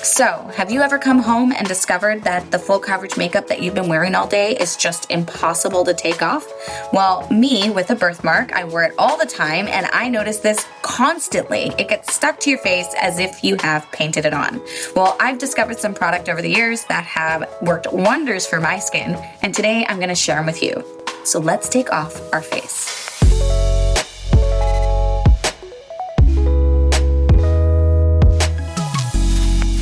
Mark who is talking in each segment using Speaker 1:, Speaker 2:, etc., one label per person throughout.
Speaker 1: So, have you ever come home and discovered that the full coverage makeup that you've been wearing all day is just impossible to take off? Well, me, with a birthmark, I wear it all the time and I notice this constantly. It gets stuck to your face as if you have painted it on. Well, I've discovered some product over the years that have worked wonders for my skin, and today I'm gonna share them with you. So let's take off our face.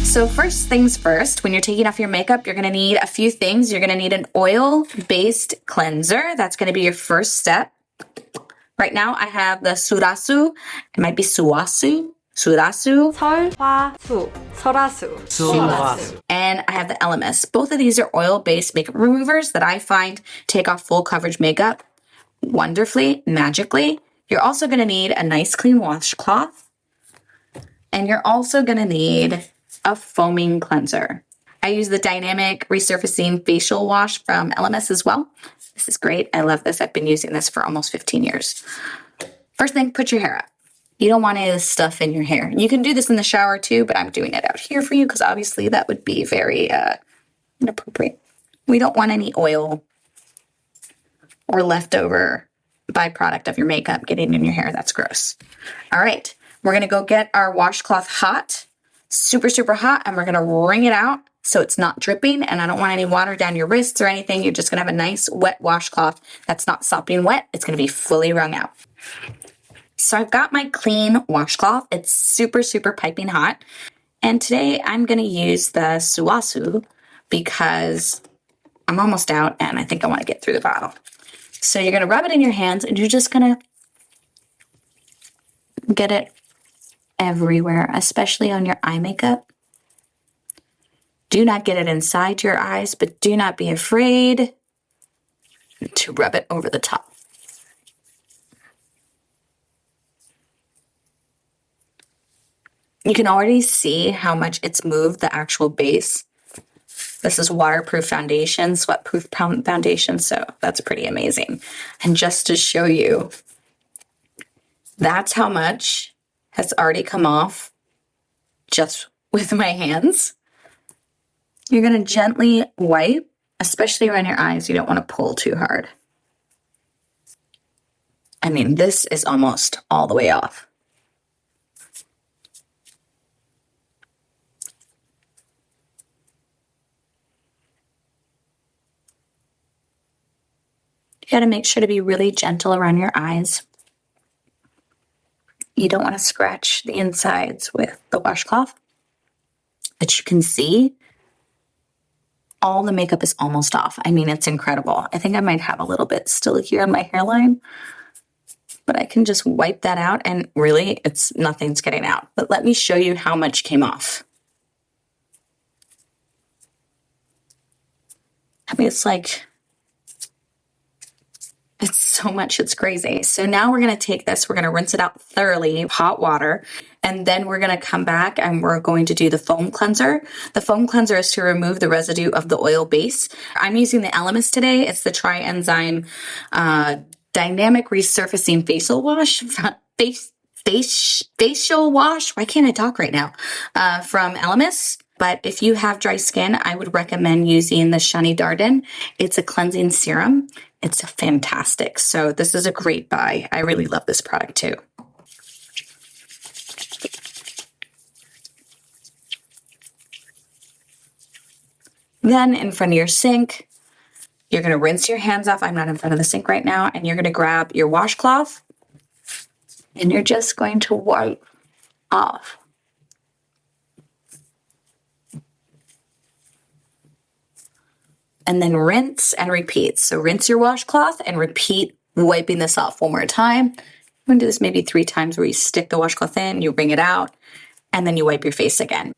Speaker 1: So first things first, when you're taking off your makeup, you're gonna need a few things. You're gonna need an oil-based cleanser. That's gonna be your first step. Right now I have the Surasu. It might be Suwasu. Surasu.
Speaker 2: 설화수, 설화수.
Speaker 1: And I have the Elemis. Both of these are oil-based makeup removers that I find take off full coverage makeup wonderfully, magically. You're also gonna need a nice clean washcloth. And you're also gonna need a foaming cleanser. I use the Dynamic Resurfacing Facial Wash from Elemis as well. This is great. I love this. I've been using this for almost 15 years. First thing, put your hair up. You don't want any of this stuff in your hair. You can do this in the shower too, but I'm doing it out here for you because obviously that would be very inappropriate. We don't want any oil or leftover byproduct of your makeup getting in your hair. That's gross. All right, we're gonna go get our washcloth hot. Super, super hot, and we're gonna wring it out so it's not dripping, and I don't want any water down your wrists or anything. You're just gonna have a nice wet washcloth that's not sopping wet. It's gonna be fully wrung out. So I've got my clean washcloth. It's super, super piping hot. And today I'm gonna use the Suwasu because I'm almost out and I think I wanna get through the bottle. So you're gonna rub it in your hands and you're just gonna get it everywhere, especially on your eye makeup. Do not get it inside your eyes, but do not be afraid to rub it over the top. You can already see how much it's moved the actual base. This is waterproof foundation, sweat-proof foundation, so that's pretty amazing. And just to show you, that's how much has already come off just with my hands. You're gonna gently wipe, especially around your eyes. You don't wanna pull too hard. I mean, this is almost all the way off. You gotta make sure to be really gentle around your eyes. You don't want to scratch the insides with the washcloth. But you can see all the makeup is almost off. I mean, it's incredible. I think I might have a little bit still here on my hairline, but I can just wipe that out and really nothing's getting out. But let me show you how much came off. I mean, it's so much, it's crazy. So now we're gonna take this, we're gonna rinse it out thoroughly, hot water, and then we're gonna come back and we're going to do the foam cleanser. The foam cleanser is to remove the residue of the oil base. I'm using the Elemis today. It's the Tri-Enzyme Dynamic Resurfacing Facial Wash, facial wash. Why can't I talk right now? From Elemis. But if you have dry skin, I would recommend using the Shani Darden. It's a cleansing serum. It's fantastic. So this is a great buy. I really love this product too. Then in front of your sink, you're gonna rinse your hands off. I'm not in front of the sink right now. And you're gonna grab your washcloth and you're just going to wipe off. And then rinse and repeat. So rinse your washcloth and repeat wiping this off one more time. I'm gonna do this maybe 3 times where you stick the washcloth in, you wring it out, and then you wipe your face again.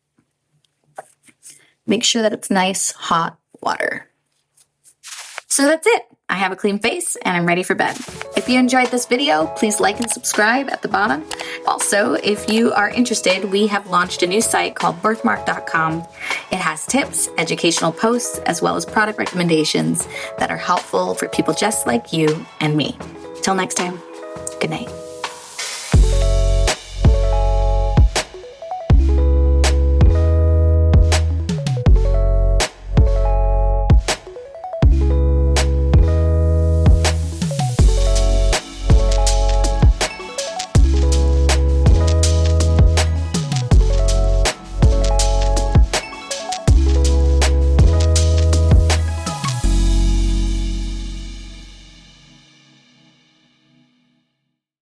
Speaker 1: Make sure that it's nice, hot water. So that's it. I have a clean face and I'm ready for bed. If you enjoyed this video, please like and subscribe at the bottom. Also, if you are interested, we have launched a new site called birthmark.com. It has tips, educational posts, as well as product recommendations that are helpful for people just like you and me. Till next time, good night.